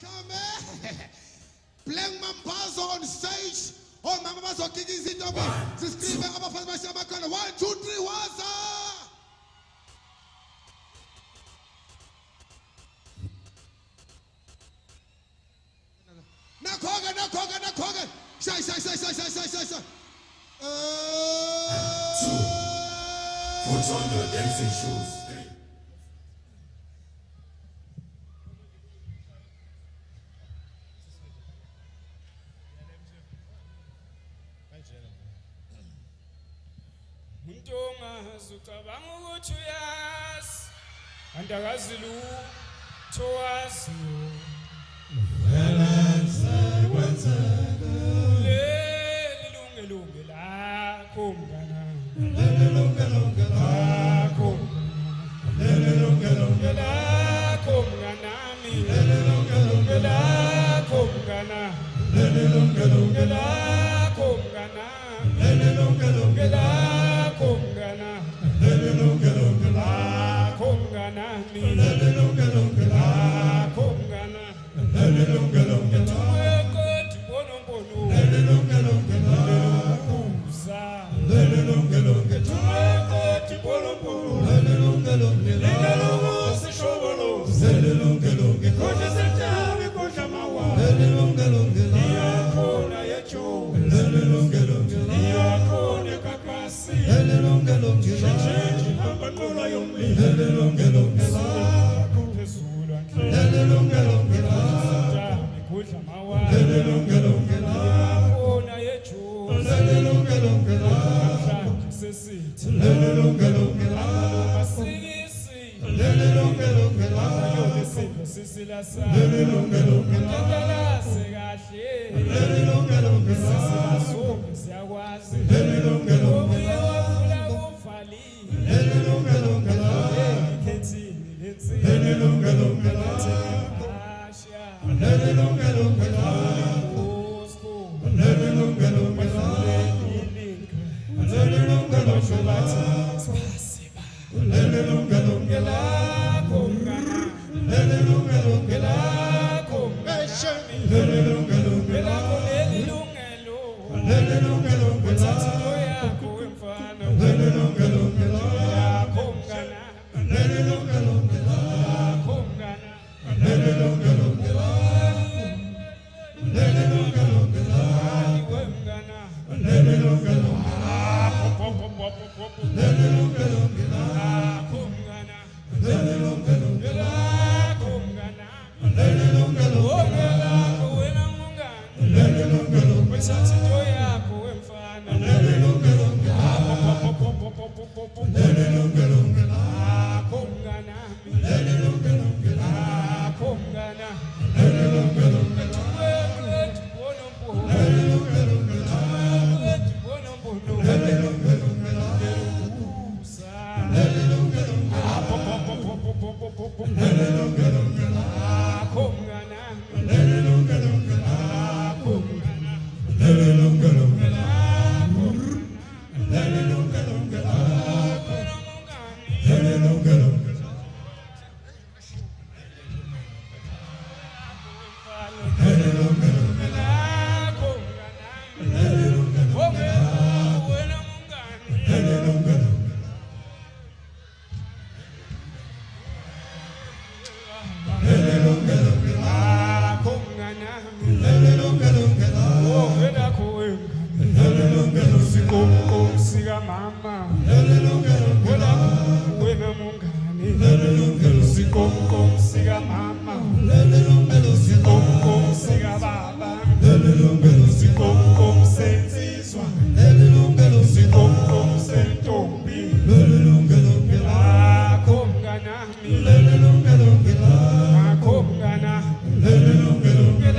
Come playing Mambazo on stage. Oh, Mambazo kicking it up. Subscribe our first match. 1, 2, 3, Waza. Nakoga. Shy. Put on your dancing shoes. Untonga zucabanga ukuthi uyazi andakazi lutho waziyo leli lungelunge lakho mngana leli lungelunge lakho leli lungelunge lakho mnganami leli lungelunge lakho mngana leli lungelunge lakho mngana leli lungelunge lakho mngana leli lungelunge lakho mngana leli lungelunge lakho mngana leli lungelunge tuwekoti bonombono leli lungelunge lakho uza leli lungelunge tuwekoti bonombono leli lungelunge lakho sishobolo leli lungelunge kodwa sentawe kodwa mawa leli lungelunge lakho na yecho leli lungelunge lakho nekakasi leli lungelunge lakho hamba qola yomli leli lungelunge lakho phezulu leli lungelunge lakho kodwa mawa leli lungelunge lakho na yecho leli lungelunge lakho sesithi leli lungelunge lakho masikisi leli lungelunge lakho yobisipho sisilasa leli lungelunge lakho kahle leli lungelunge lakho siyakwazi leli lungelunge lakho ufali leli lungelunge lakho khethini lenzi leli lungelunge lakho asha leli lungelunge lakho usko leli lungelunge lakho leli lungelunge lakho spasiba leli lungelunge lakho mngana leli lungelunge lakho mngana leli lungelunge lakho leli lungelo leli lungelunge lakho yakho wemfana leli lungelunge lakho mngana leli lungelunge lakho mngana leli lungelunge lakho leli lungelunge lakho wemngana leli lungelunge lakho leli lungelunge lakho mngana leli lungelunge lakho mngana leli lungelunge lakho wena mngana leli lungelunge wethatha yakho wemfana leli lungelunge leli lungelunge lakho mngana leli lungelunge lakho mngana leli lungelunge tuwekwethi bonombono leli lungelunge tuwekwethi bonombono leli lungelunge uza leli lungelunge leli lungelunge lakho mngana leli lungelunge lakho mngana leli lungelunge lakho leli lungelunge lakho leli lungelunge leli lungelunge lakho mngana leli lungelunge wena mngani leli lungelunge leli lungelunge lakho mngana leli lungelunge lakho wena kowemngani leli lungelunge sikomko sika mama leli lungelunge wena mngani leli lungelunge sikomko sika mama leli lungelunge sikomko sika baba leli lungelunge sikomko sensizwa leli lungelunge sikomko sentombi leli lungelunge lakho mnganami leli lungelunge lakho mngana leli lungelunge